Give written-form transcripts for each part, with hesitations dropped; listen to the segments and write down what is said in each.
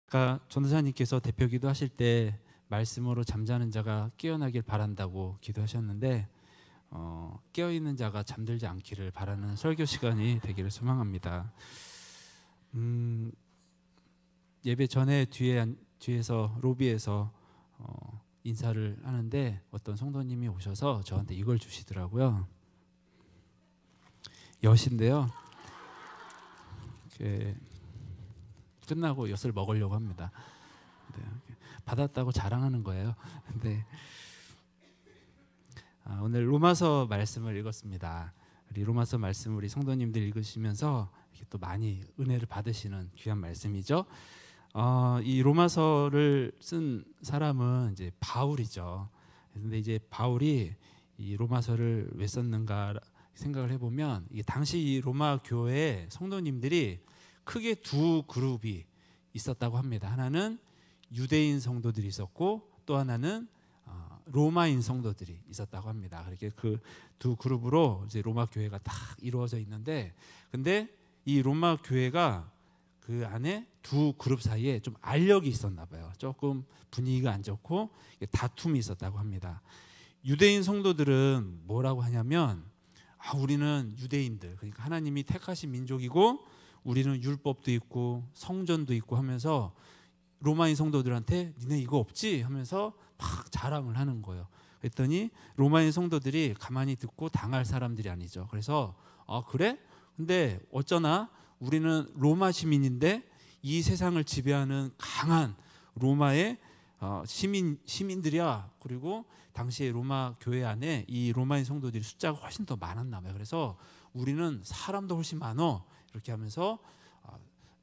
아까 전도사님께서 대표기도 하실 때 말씀으로 잠자는 자가 깨어나길 바란다고 기도하셨는데 깨어있는 자가 잠들지 않기를 바라는 설교 시간이 되기를 소망합니다. 예배 전에 뒤에서 로비에서 인사를 하는데 어떤 성도님이 오셔서 저한테 이걸 주시더라고요. 엿인데요. 끝나고 엿을 먹으려고 합니다. 받았다고 자랑하는 거예요. 근데 오늘 로마서 말씀을 읽었습니다. 우리 로마서 말씀 우리 성도님들 읽으시면서 또 많이 은혜를 받으시는 귀한 말씀이죠. 이 로마서를 쓴 사람은 이제 바울이죠. 근데 이제 바울이 이 로마서를 왜 썼는가 생각을 해보면 이게 당시 이 로마 교회 성도님들이 크게 두 그룹이 있었다고 합니다. 하나는 유대인 성도들이 있었고 또 하나는 로마인 성도들이 있었다고 합니다. 그렇게 그 두 그룹으로 이제 로마 교회가 딱 이루어져 있는데, 근데 이 로마 교회가 그 안에 두 그룹 사이에 좀 알력이 있었나 봐요. 조금 분위기가 안 좋고 다툼이 있었다고 합니다. 유대인 성도들은 뭐라고 하냐면 우리는 유대인들, 그러니까 하나님이 택하신 민족이고 우리는 율법도 있고 성전도 있고 하면서 로마인 성도들한테 니네 이거 없지? 하면서 막 자랑을 하는 거예요. 그랬더니 로마인 성도들이 가만히 듣고 당할 사람들이 아니죠. 그래서 그래? 근데 어쩌나 우리는 로마 시민인데 이 세상을 지배하는 강한 로마의 시민들이야. 그리고 당시에 로마 교회 안에 이 로마인 성도들이 숫자가 훨씬 더 많았나 봐요. 그래서 우리는 사람도 훨씬 많어. 이렇게 하면서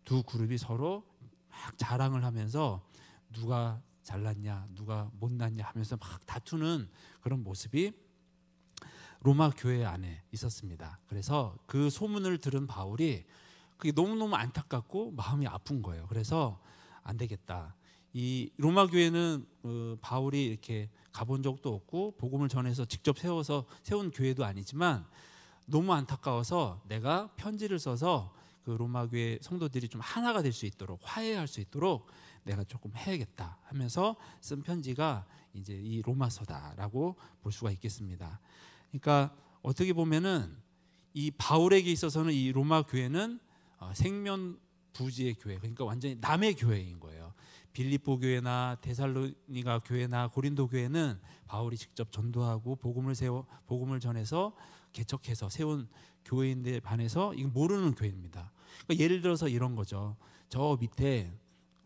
두 그룹이 서로 막 자랑을 하면서 누가 잘났냐 누가 못났냐 하면서 막 다투는 그런 모습이 로마 교회 안에 있었습니다. 그래서 그 소문을 들은 바울이 그게 너무너무 안타깝고 마음이 아픈 거예요. 그래서 안 되겠다. 이 로마 교회는 바울이 이렇게 가본 적도 없고 복음을 전해서 직접 세운 교회도 아니지만 너무 안타까워서 내가 편지를 써서 그 로마 교회 성도들이 좀 하나가 될 수 있도록 화해할 수 있도록 내가 조금 해야겠다 하면서 쓴 편지가 이제 이 로마서다라고 볼 수가 있겠습니다. 그러니까 어떻게 보면은 이 바울에게 있어서는 이 로마 교회는 생면부지의 교회, 그러니까 완전히 남의 교회인 거예요. 빌립보 교회나 데살로니가 교회나 고린도 교회는 바울이 직접 전도하고 복음을 전해서 개척해서 세운 교회인데 반해서 이건 모르는 교회입니다. 그러니까 예를 들어서 이런 거죠. 저 밑에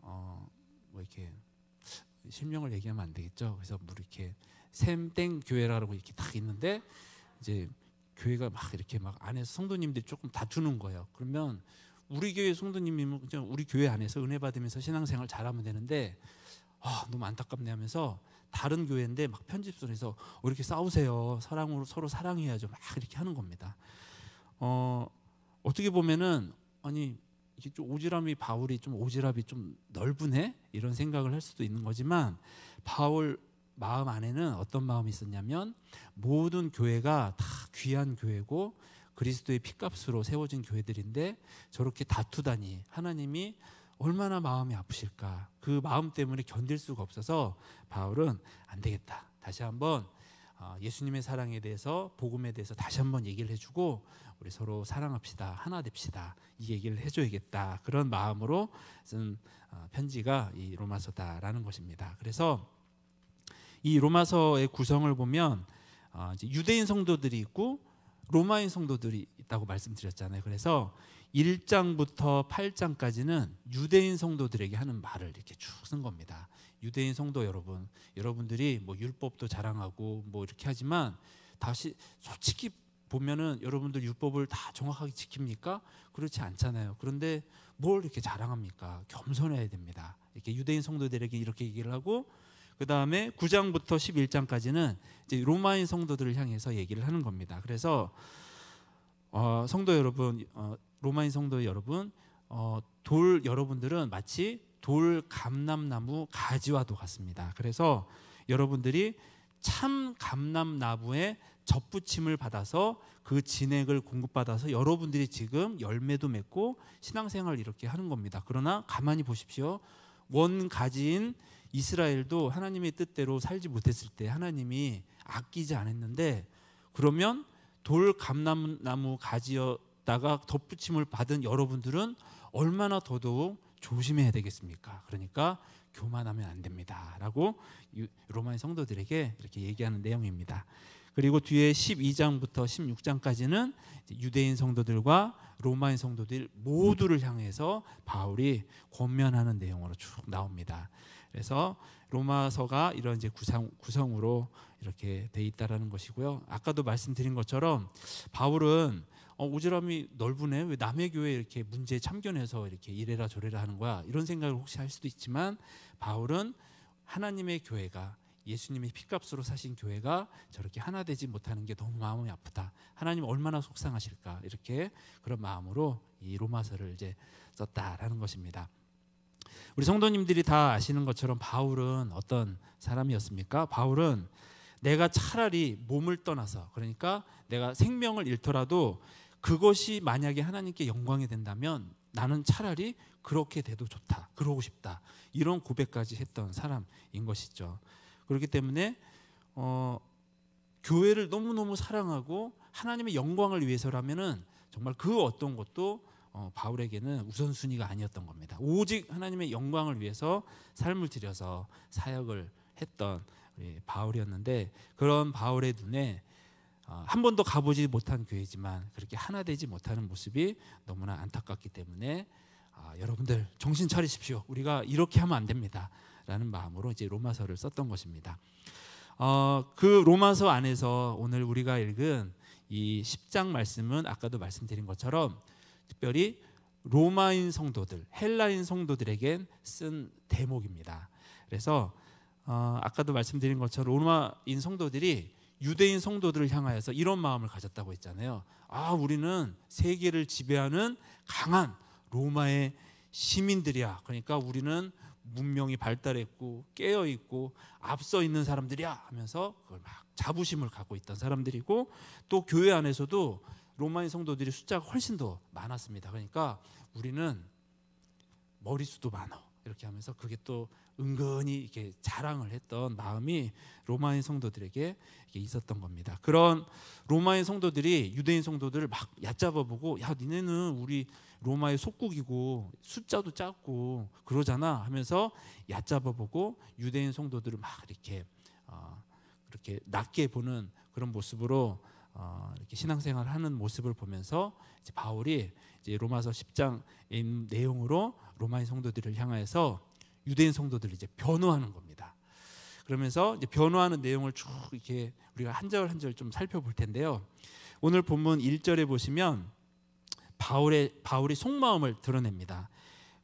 뭐 이렇게 실명을 얘기하면 안 되겠죠. 그래서 뭐 이렇게 샘땡 교회라고 이렇게 딱 있는데 이제 교회가 막 이렇게 막 안에서 성도님들이 조금 다투는 거예요. 그러면 우리 교회 성도님이면 그냥 우리 교회 안에서 은혜 받으면서 신앙생활 잘하면 되는데 너무 안타깝네 하면서 다른 교회인데 막 편집선에서 이렇게 싸우세요. 사랑으로 서로 사랑해야죠. 막 이렇게 하는 겁니다. 어떻게 보면은 아니 이게 좀 바울이 좀 오지랖이 좀 넓으네 이런 생각을 할 수도 있는 거지만 바울 마음 안에는 어떤 마음이 있었냐면 모든 교회가 다 귀한 교회고 그리스도의 피값으로 세워진 교회들인데 저렇게 다투다니 하나님이 얼마나 마음이 아프실까. 그 마음 때문에 견딜 수가 없어서 바울은 안 되겠다. 다시 한번 예수님의 사랑에 대해서 복음에 대해서 다시 한번 얘기를 해주고 우리 서로 사랑합시다. 하나 됩시다. 이 얘기를 해줘야겠다. 그런 마음으로 쓴 편지가 이 로마서다라는 것입니다. 그래서 이 로마서의 구성을 보면 이제 유대인 성도들이 있고 로마인 성도들이 있다고 말씀드렸잖아요. 그래서 1장부터 8장까지는 유대인 성도들에게 하는 말을 이렇게 쭉 쓴 겁니다. 유대인 성도 여러분들이 뭐 율법도 자랑하고 뭐 이렇게 하지만 다시 솔직히 보면은 여러분들 율법을 다 정확하게 지킵니까? 그렇지 않잖아요. 그런데 뭘 이렇게 자랑합니까? 겸손해야 됩니다. 이렇게 유대인 성도들에게 이렇게 얘기를 하고 그 다음에 9장부터 11장까지는 이제 로마인 성도들을 향해서 얘기를 하는 겁니다. 그래서 성도 여러분, 로마인 성도 여러분, 여러분들은 마치 돌 감람나무 가지와도 같습니다. 그래서 여러분들이 참 감람나무의 접붙임을 받아서 그 진액을 공급받아서 여러분들이 지금 열매도 맺고 신앙생활을 이렇게 하는 겁니다. 그러나 가만히 보십시오. 원가지인 이스라엘도 하나님의 뜻대로 살지 못했을 때 하나님이 아끼지 않았는데, 그러면 돌 감람나무 가지였다가 덧붙임을 받은 여러분들은 얼마나 더더욱 조심해야 되겠습니까? 그러니까 교만하면 안 됩니다 라고 로마의 성도들에게 이렇게 얘기하는 내용입니다. 그리고 뒤에 12장부터 16장까지는 유대인 성도들과 로마인 성도들 모두를 향해서 바울이 권면하는 내용으로 쭉 나옵니다. 그래서 로마서가 이런 이제 구성으로 이렇게 돼 있다라는 것이고요. 아까도 말씀드린 것처럼 바울은 오지랖이 넓으네, 왜 남의 교회 이렇게 문제에 참견해서 이렇게 이래라 저래라 하는 거야, 이런 생각을 혹시 할 수도 있지만, 바울은 하나님의 교회가, 예수님의 피값으로 사신 교회가 저렇게 하나 되지 못하는 게 너무 마음이 아프다, 하나님 얼마나 속상하실까, 이렇게 그런 마음으로 이 로마서를 이제 썼다라는 것입니다. 우리 성도님들이 다 아시는 것처럼 바울은 어떤 사람이었습니까? 바울은 내가 차라리 몸을 떠나서, 그러니까 내가 생명을 잃더라도 그것이 만약에 하나님께 영광이 된다면 나는 차라리 그렇게 돼도 좋다, 그러고 싶다, 이런 고백까지 했던 사람인 것이죠. 그렇기 때문에 교회를 너무너무 사랑하고 하나님의 영광을 위해서라면은 정말 그 어떤 것도 바울에게는 우선순위가 아니었던 겁니다. 오직 하나님의 영광을 위해서 삶을 들여서 사역을 했던 바울이었는데, 그런 바울의 눈에 한 번도 가보지 못한 교회지만 그렇게 하나 되지 못하는 모습이 너무나 안타깝기 때문에 여러분들 정신 차리십시오, 우리가 이렇게 하면 안 됩니다 라는 마음으로 이제 로마서를 썼던 것입니다. 그 로마서 안에서 오늘 우리가 읽은 이 10장 말씀은 아까도 말씀드린 것처럼 특별히 로마인 성도들, 헬라인 성도들에게 쓴 대목입니다. 그래서 아까도 말씀드린 것처럼 로마인 성도들이 유대인 성도들을 향하여서 이런 마음을 가졌다고 했잖아요. 우리는 세계를 지배하는 강한 로마의 시민들이야, 그러니까 우리는 문명이 발달했고 깨어있고 앞서 있는 사람들이야 하면서 그걸 막 자부심을 갖고 있던 사람들이고, 또 교회 안에서도 로마인 성도들이 숫자가 훨씬 더 많았습니다. 그러니까 우리는 머리수도 많아, 이렇게 하면서 그게 또 은근히 이렇게 자랑을 했던 마음이 로마인 성도들에게 있었던 겁니다. 그런 로마인 성도들이 유대인 성도들을 막 얕잡아보고, 야 니네는 우리 로마의 속국이고 숫자도 작고 그러잖아 하면서 얕잡아보고 유대인 성도들을 막 이렇게 낮게 보는 그런 모습으로 이렇게 신앙생활을 하는 모습을 보면서 이제 바울이 이제 로마서 10장의 내용으로 로마인 성도들을 향해서 유대인 성도들을 이제 변호하는 겁니다. 그러면서 이제 변호하는 내용을 쭉 이렇게 우리가 한 절 한 절 좀 살펴볼 텐데요. 오늘 본문 1절에 보시면 바울이 속마음을 드러냅니다.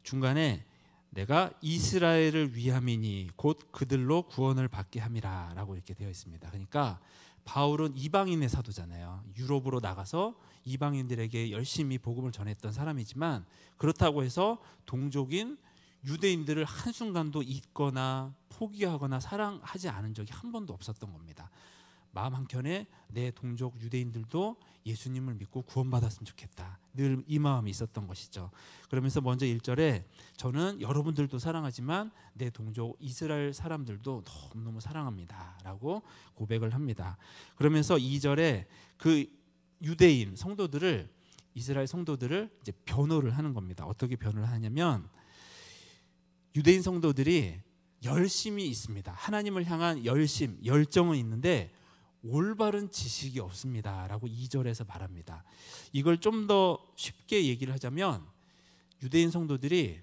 중간에 내가 이스라엘을 위함이니 곧 그들로 구원을 받게 함이라 라고 이렇게 되어 있습니다. 그러니까 바울은 이방인의 사도잖아요. 유럽으로 나가서 이방인들에게 열심히 복음을 전했던 사람이지만, 그렇다고 해서 동족인 유대인들을 한순간도 잊거나 포기하거나 사랑하지 않은 적이 한 번도 없었던 겁니다. 마음 한켠에 내 동족 유대인들도 예수님을 믿고 구원받았으면 좋겠다, 늘 이 마음이 있었던 것이죠. 그러면서 먼저 1절에 저는 여러분들도 사랑하지만 내 동족 이스라엘 사람들도 너무너무 사랑합니다 라고 고백을 합니다. 그러면서 2절에 그 유대인 성도들을, 이스라엘 성도들을 이제 변호를 하는 겁니다. 어떻게 변호를 하냐면, 유대인 성도들이 열심이 있습니다. 하나님을 향한 열정은 있는데 올바른 지식이 없습니다 라고 2절에서 말합니다. 이걸 좀 더 쉽게 얘기를 하자면 유대인 성도들이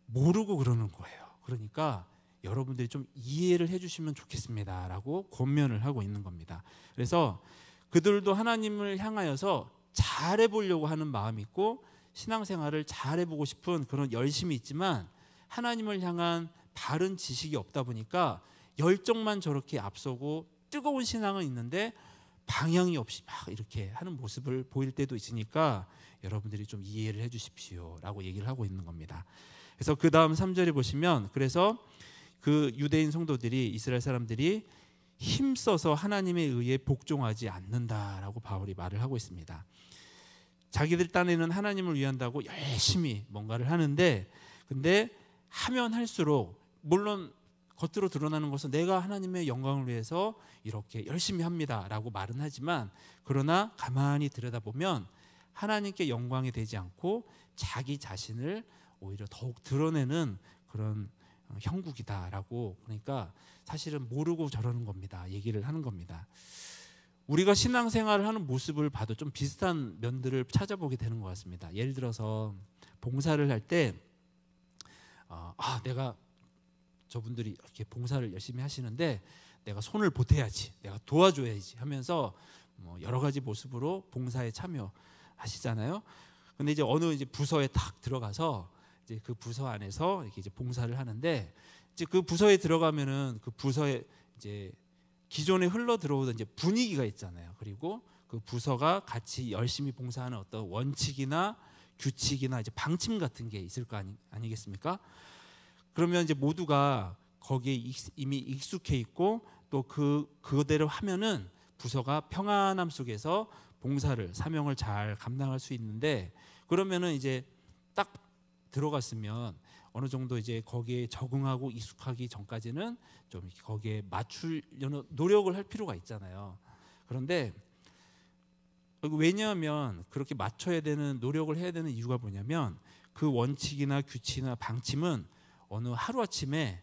모르고 그러는 거예요. 그러니까 여러분들이 좀 이해를 해주시면 좋겠습니다 라고 권면을 하고 있는 겁니다. 그래서 그들도 하나님을 향하여서 잘해보려고 하는 마음이 있고 신앙생활을 잘해보고 싶은 그런 열심이 있지만 하나님을 향한 바른 지식이 없다 보니까 열정만 저렇게 앞서고 뜨거운 신앙은 있는데 방향이 없이 막 이렇게 하는 모습을 보일 때도 있으니까 여러분들이 좀 이해를 해 주십시오 라고 얘기를 하고 있는 겁니다. 그래서 그 다음 3절에 보시면, 그래서 그 유대인 성도들이, 이스라엘 사람들이 힘써서 하나님에 의해 복종하지 않는다라고 바울이 말을 하고 있습니다. 자기들 딴에는 하나님을 위한다고 열심히 뭔가를 하는데, 근데 하면 할수록 물론 겉으로 드러나는 것은 내가 하나님의 영광을 위해서 이렇게 열심히 합니다라고 말은 하지만 그러나 가만히 들여다보면 하나님께 영광이 되지 않고 자기 자신을 오히려 더욱 드러내는 그런 형국이다라고 그러니까 사실은 모르고 저러는 겁니다. 얘기를 하는 겁니다. 우리가 신앙생활을 하는 모습을 봐도 좀 비슷한 면들을 찾아보게 되는 것 같습니다. 예를 들어서 봉사를 할 때 내가 저분들이 이렇게 봉사를 열심히 하시는데 내가 손을 보태야지, 내가 도와줘야지 하면서 여러 가지 모습으로 봉사에 참여하시잖아요. 근데 이제 어느 이제 부서에 딱 들어가서 이제 그 부서 안에서 이렇게 이제 봉사를 하는데 이제 그 부서에 들어가면은 그 부서에 이제 기존에 흘러 들어오던 이제 분위기가 있잖아요. 그리고 그 부서가 같이 열심히 봉사하는 어떤 원칙이나 규칙이나 이제 방침 같은 게 있을 거 아니겠습니까? 그러면 이제 모두가 거기에 이미 익숙해 있고 또 그대로 하면은 부서가 평안함 속에서 봉사를 사명을 잘 감당할 수 있는데 그러면은 이제 딱 들어갔으면 어느 정도 이제 거기에 적응하고 익숙하기 전까지는 좀 이렇게 거기에 맞추려는 노력을 할 필요가 있잖아요. 그런데 왜냐하면 그렇게 맞춰야 되는 노력을 해야 되는 이유가 뭐냐면 그 원칙이나 규칙이나 방침은 어느 하루아침에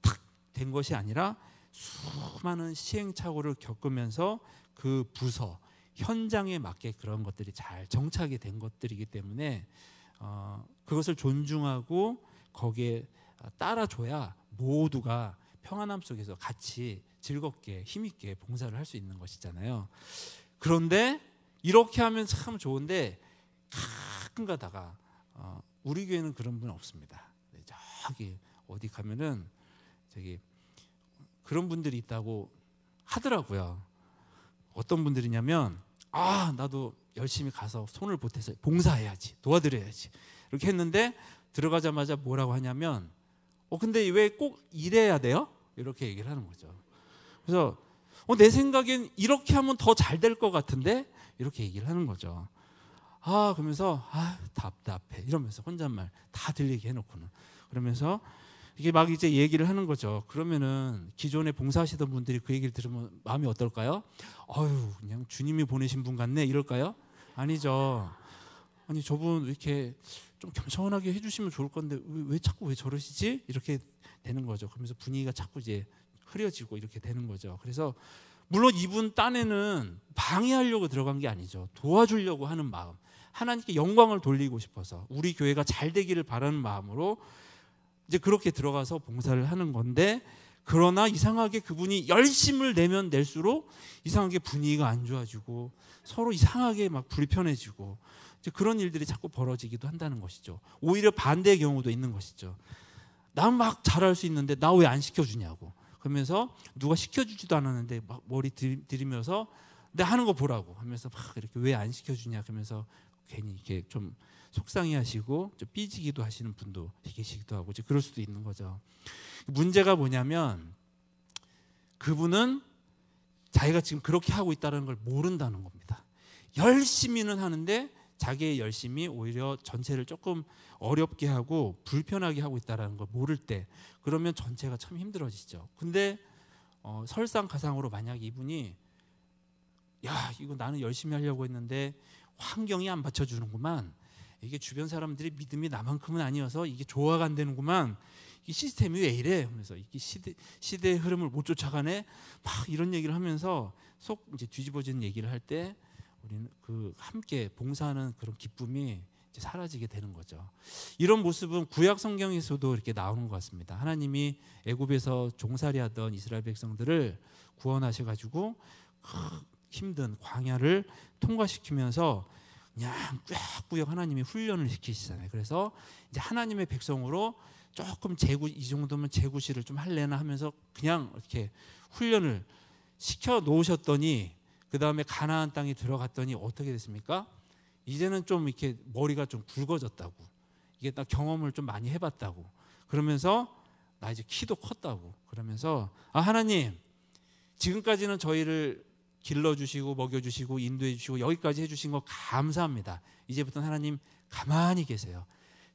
탁 된 것이 아니라 수많은 시행착오를 겪으면서 그 부서 현장에 맞게 그런 것들이 잘 정착이 된 것들이기 때문에 그것을 존중하고 거기에 따라줘야 모두가 평안함 속에서 같이 즐겁게 힘있게 봉사를 할 수 있는 것이잖아요. 그런데 이렇게 하면 참 좋은데 가끔 가다가 우리 교회는 그런 분은 없습니다. 저기 어디 가면은 저기 그런 분들이 있다고 하더라고요. 어떤 분들이냐면 나도 열심히 가서 손을 보태서 봉사해야지, 도와드려야지 이렇게 했는데 들어가자마자 뭐라고 하냐면 근데 왜 꼭 이래야 돼요? 이렇게 얘기를 하는 거죠. 그래서 내 생각엔 이렇게 하면 더 잘 될 것 같은데 이렇게 얘기를 하는 거죠. 그러면서 답답해 이러면서 혼잣말 다 들리게 해놓고는 그러면서 이게 막 이제 얘기를 하는 거죠. 그러면은 기존에 봉사하시던 분들이 그 얘기를 들으면 마음이 어떨까요? 그냥 주님이 보내신 분 같네 이럴까요? 아니죠. 아니 저분 왜 이렇게 좀 겸손하게 해주시면 좋을 건데 왜 자꾸 왜 저러시지? 이렇게 되는 거죠. 그러면서 분위기가 자꾸 이제 흐려지고 이렇게 되는 거죠. 그래서 물론 이분 딴에는 방해하려고 들어간 게 아니죠. 도와주려고 하는 마음, 하나님께 영광을 돌리고 싶어서 우리 교회가 잘 되기를 바라는 마음으로 이제 그렇게 들어가서 봉사를 하는 건데 그러나 이상하게 그분이 열심을 내면 낼수록 이상하게 분위기가 안 좋아지고 서로 이상하게 막 불편해지고 이제 그런 일들이 자꾸 벌어지기도 한다는 것이죠. 오히려 반대의 경우도 있는 것이죠. 난 막 잘할 수 있는데 나 왜 안 시켜주냐고 그러면서 누가 시켜주지도 않았는데 막 머리 들이면서 내 하는 거 보라고 하면서 막 이렇게 왜 안 시켜주냐 그러면서 괜히 이렇게 좀 속상해하시고 좀 삐지기도 하시는 분도 계시기도 하고 이제 그럴 수도 있는 거죠. 문제가 뭐냐면 그분은 자기가 지금 그렇게 하고 있다는 걸 모른다는 겁니다. 열심히는 하는데 자기의 열심이 오히려 전체를 조금 어렵게 하고 불편하게 하고 있다는 걸 모를 때 그러면 전체가 참 힘들어지죠. 근데 설상가상으로 만약 이분이 이거 나는 열심히 하려고 했는데 환경이 안 받쳐주는구만. 이게 주변 사람들이 믿음이 나만큼은 아니어서 이게 조화가 안 되는구만. 이 시스템이 왜 이래? 하면서 이게 시대의 흐름을 못 쫓아가네. 막 이런 얘기를 하면서 속 이제 뒤집어지는 얘기를 할 때 우리는 그 함께 봉사하는 그런 기쁨이 이제 사라지게 되는 거죠. 이런 모습은 구약 성경에서도 이렇게 나오는 것 같습니다. 하나님이 애굽에서 종살이하던 이스라엘 백성들을 구원하셔가지고 힘든 광야를 통과시키면서 그냥 꾸역꾸역 하나님이 훈련을 시키시잖아요. 그래서 이제 하나님의 백성으로 조금 이 정도면 재구시를 좀 할래나 하면서 그냥 이렇게 훈련을 시켜 놓으셨더니 그 다음에 가나안 땅에 들어갔더니 어떻게 됐습니까? 이제는 좀 이렇게 머리가 좀 굵어졌다고, 이게 딱 경험을 좀 많이 해봤다고, 그러면서 나 이제 키도 컸다고, 그러면서 하나님 지금까지는 저희를 길러주시고 먹여주시고 인도해주시고 여기까지 해주신 거 감사합니다. 이제부터는 하나님 가만히 계세요.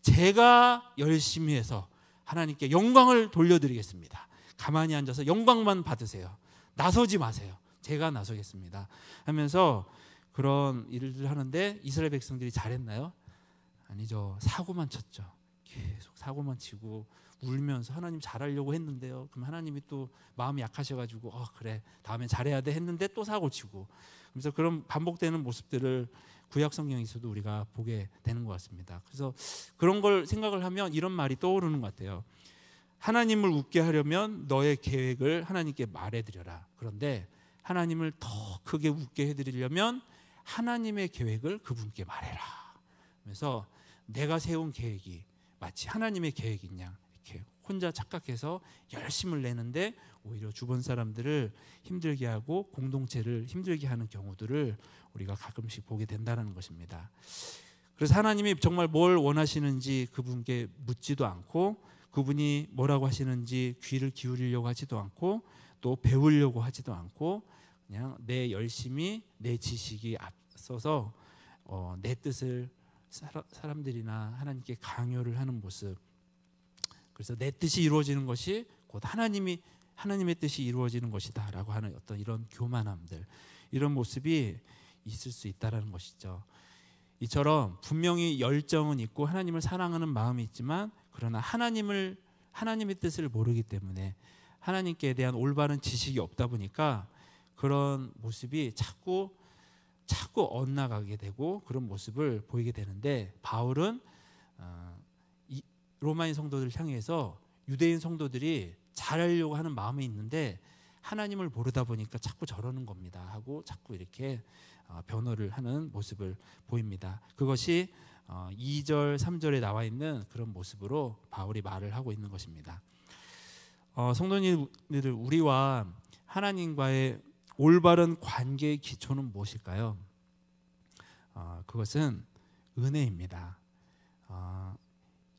제가 열심히 해서 하나님께 영광을 돌려드리겠습니다. 가만히 앉아서 영광만 받으세요. 나서지 마세요. 제가 나서겠습니다. 하면서 그런 일을 하는데 이스라엘 백성들이 잘했나요? 아니죠. 사고만 쳤죠. 계속 사고만 치고 울면서 하나님 잘하려고 했는데요. 그럼 하나님이 또 마음이 약하셔가지고 그래 다음에 잘해야 돼 했는데 또 사고 치고, 그래서 그런 반복되는 모습들을 구약 성경에서도 우리가 보게 되는 것 같습니다. 그래서 그런 걸 생각을 하면 이런 말이 떠오르는 것 같아요. 하나님을 웃게 하려면 너의 계획을 하나님께 말해드려라. 그런데 하나님을 더 크게 웃게 해드리려면 하나님의 계획을 그분께 말해라. 그래서 내가 세운 계획이 마치 하나님의 계획인 양 이렇게 혼자 착각해서 열심을 내는데 오히려 주변 사람들을 힘들게 하고 공동체를 힘들게 하는 경우들을 우리가 가끔씩 보게 된다는 것입니다. 그래서 하나님이 정말 뭘 원하시는지 그분께 묻지도 않고, 그분이 뭐라고 하시는지 귀를 기울이려고 하지도 않고, 또 배우려고 하지도 않고, 그냥 내 열심히 내 지식이 앞서서 내 뜻을 사람들이나 하나님께 강요를 하는 모습. 그래서 내 뜻이 이루어지는 것이 곧 하나님의 뜻이 이루어지는 것이다라고 하는 어떤 이런 교만함들, 이런 모습이 있을 수 있다라는 것이죠. 이처럼 분명히 열정은 있고 하나님을 사랑하는 마음이 있지만, 그러나 하나님의 뜻을 모르기 때문에 하나님께 대한 올바른 지식이 없다 보니까 그런 모습이 자꾸 엇나가게 되고 그런 모습을 보이게 되는데, 바울은 로마인 성도들을 향해서 유대인 성도들이 잘하려고 하는 마음이 있는데 하나님을 모르다 보니까 자꾸 저러는 겁니다 하고 자꾸 이렇게 변호를 하는 모습을 보입니다. 그것이 2절 3절에 나와 있는 그런 모습으로 바울이 말을 하고 있는 것입니다. 성도님들, 우리와 하나님과의 올바른 관계의 기초는 무엇일까요? 그것은 은혜입니다.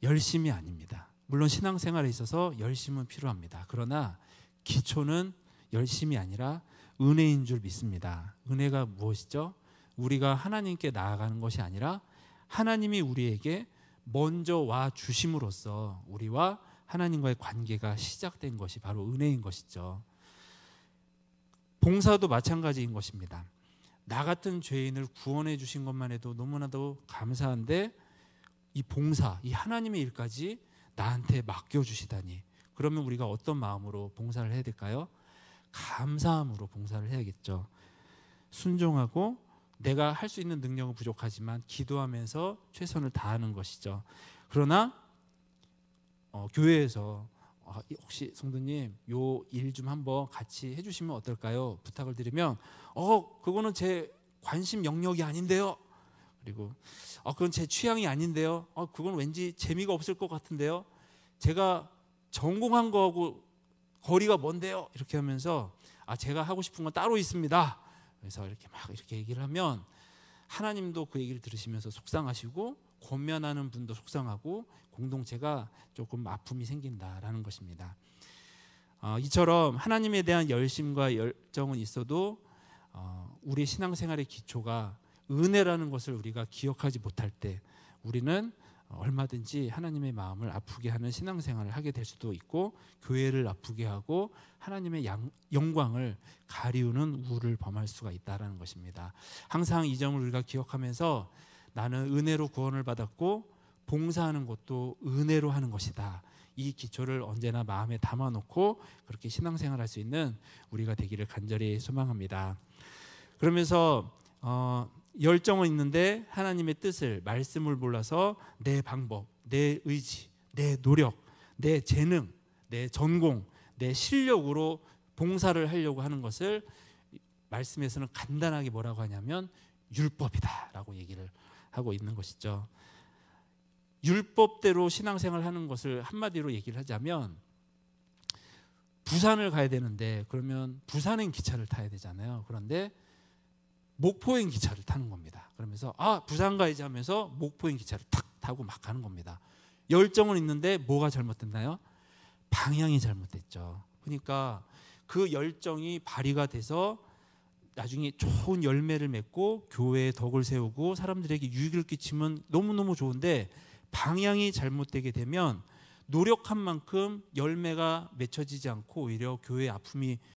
열심이 아닙니다. 물론 신앙생활에 있어서 열심은 필요합니다. 그러나 기초는 열심이 아니라 은혜인 줄 믿습니다. 은혜가 무엇이죠? 우리가 하나님께 나아가는 것이 아니라 하나님이 우리에게 먼저 와 주심으로써 우리와 하나님과의 관계가 시작된 것이 바로 은혜인 것이죠. 봉사도 마찬가지인 것입니다. 나 같은 죄인을 구원해 주신 것만 해도 너무나도 감사한데 이 봉사, 이 하나님의 일까지 나한테 맡겨주시다니, 그러면 우리가 어떤 마음으로 봉사를 해야 될까요? 감사함으로 봉사를 해야겠죠. 순종하고 내가 할 수 있는 능력은 부족하지만 기도하면서 최선을 다하는 것이죠. 그러나 교회에서 혹시 성도님 요 일 좀 한번 같이 해주시면 어떨까요? 부탁을 드리면 그거는 제 관심 영역이 아닌데요. 그리고 그건 제 취향이 아닌데요. 그건 왠지 재미가 없을 것 같은데요. 제가 전공한 거하고 거리가 먼데요. 이렇게 하면서 제가 하고 싶은 건 따로 있습니다. 그래서 이렇게 막 이렇게 얘기를 하면 하나님도 그 얘기를 들으시면서 속상하시고 권면하는 분도 속상하고 공동체가 조금 아픔이 생긴다라는 것입니다. 이처럼 하나님에 대한 열심과 열정은 있어도 우리 신앙생활의 기초가 은혜라는 것을 우리가 기억하지 못할 때 우리는 얼마든지 하나님의 마음을 아프게 하는 신앙생활을 하게 될 수도 있고, 교회를 아프게 하고 하나님의 영광을 가리우는 우를 범할 수가 있다는 것입니다. 항상 이 점을 우리가 기억하면서 나는 은혜로 구원을 받았고 봉사하는 것도 은혜로 하는 것이다, 이 기초를 언제나 마음에 담아놓고 그렇게 신앙생활할 수 있는 우리가 되기를 간절히 소망합니다. 그러면서 열정은 있는데 하나님의 뜻을, 말씀을 몰라서 내 방법, 내 의지, 내 노력, 내 재능, 내 전공, 내 실력으로 봉사를 하려고 하는 것을 말씀에서는 간단하게 뭐라고 하냐면 율법이다라고 얘기를 하고 있는 것이죠. 율법대로 신앙생활을 하는 것을 한마디로 얘기를 하자면, 부산을 가야 되는데 그러면 부산행 기차를 타야 되잖아요. 그런데 목포행 기차를 타는 겁니다. 그러면서 부산 가야지 하면서 목포행 기차를 탁 타고 막 가는 겁니다. 열정은 있는데 뭐가 잘못됐나요? 방향이 잘못됐죠. 그러니까 그 열정이 발휘가 돼서 나중에 좋은 열매를 맺고 교회에 덕을 세우고 사람들에게 유익을 끼치면 너무너무 좋은데, 방향이 잘못되게 되면 노력한 만큼 열매가 맺혀지지 않고 오히려 교회의 아픔이